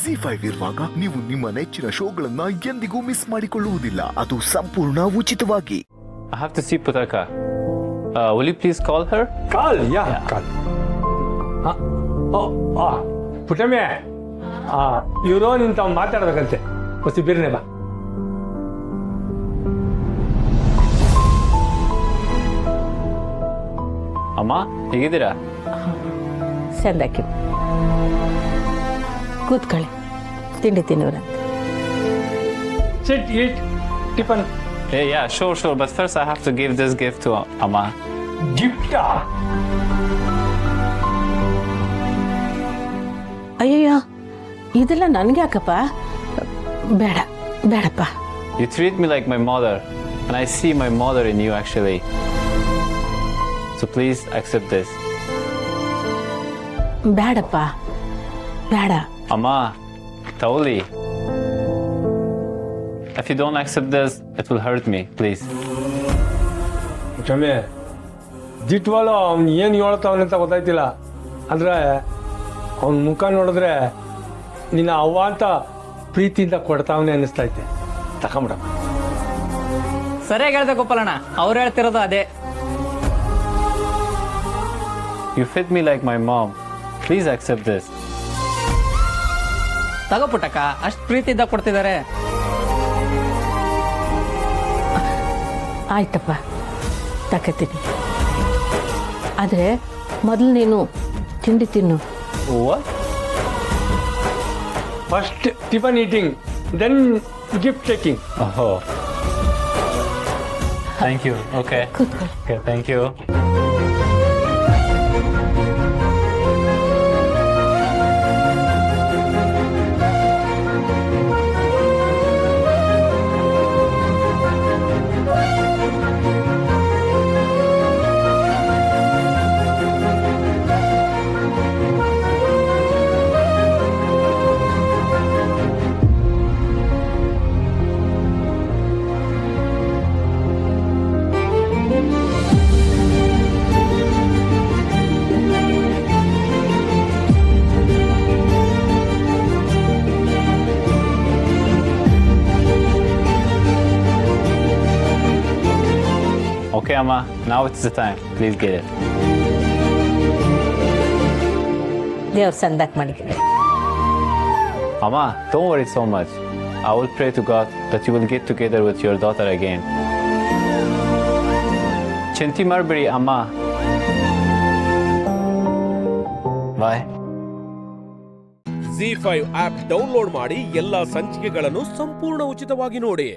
Z5 ಇರುವಾಗ ನೀವು ನಿಮ್ಮ ನೆಚ್ಚಿನ ಶೋಗಳನ್ನ ಎಂದಿಗೂ ಮಿಸ್ ಮಾಡಿಕೊಳ್ಳುವುದಿಲ್ಲ. ಅದು ಸಂಪೂರ್ಣ ಉಚಿತವಾಗಿ. I have to see Putarka. Will you please call her? Call, yeah. Call. ಪುಟ್ಟಮ್ಮೆ ಇವರು ನಿಂತ ಮಾತಾಡ್ಬೇಕಂತೆ ಹೊಸಿ ಬೇರೆನೆ ಬಾ. ಅಮ್ಮ ಹೇಗಿದ್ದೀರಾ? ಸಂದಾಕಿ ಕೂತ್ಕೊಳ್ಳಿ, ತಿಂಡಿ ತಿನ್ನೋರಂತೆ. ಸಿಟ್ ಈಟ್ tiffin. Yeah, sure. But first I have to give this gift to Amma. ಗಿಫ್ಟಾ? ಅಯ್ಯಯ್ಯೋ, ಇದೆಲ್ಲ ನನಗೆ ಯಾಕಪ್ಪ? ಬೇಡ ಬೇಡಪ್ಪ. You treat me like my mother, and I see my mother in you actually. So please accept this. ಬೇಡಪ್ಪ ಬೇಡ. Amma, Tauli. If you don't accept this, it will hurt me, please. ಪುಟ್ಟಮ್ಮೆ ದಿಟ್ವಾಲು ಅವ್ನು ಏನು ಹೇಳ್ತಾವನಂತ ಗೊತ್ತಾಯ್ತಿಲ್ಲ. ಅಂದರೆ ಅವನ ಮುಖ ನೋಡಿದ್ರೆ ನಿನ್ನ ಅವ್ವ ಅಂತ ಪ್ರೀತಿಯಿಂದ ಕೊಡ್ತಾವನೆ ಅನ್ನಿಸ್ತೈತೆ. ತಗೊಂಬಿಡಮ್ಮ. ಸರಿಯಾಗಿ ಹೇಳ್ದೆ ಗೋಪಾಲಣ್ಣ, ಅವ್ರು ಹೇಳ್ತಿರೋದು ಅದೇ. You fit me like my mom. Please accept this. ತಗೋ ಪುಟ್ಟಕ್ಕ, ಅಷ್ಟು ಪ್ರೀತಿಯಿಂದ ಕೊಡ್ತಿದ್ದಾರೆ. ಆಯ್ತಪ್ಪ, ತಕತೀನಿ. ಆದರೆ ಮೊದಲು ನೀನು ತಿಂಡಿ ತಿನ್ನು. What? First tiffin eating, then gift taking. Oh. Thank you. Okay. ಕೂತ್ಕೊಳ್ಳಿ. Okay, thank you. Okay, Amma, now it's the time. Please get it. ದೇವ್ರ ಸಂದಾಕ್ ಮಾಡಿದ್ದೀನಿ. Amma, don't worry so much. I will pray to God that you will get together with your daughter again. Chinti Marbury, Amma. Bye. Z5 app download ಮಾಡಿ ಎಲ್ಲಾ ಸಂಚಿಕೆಗಳನ್ನು ಸಂಪೂರ್ಣ ಉಚಿತವಾಗಿ ನೋಡಿ.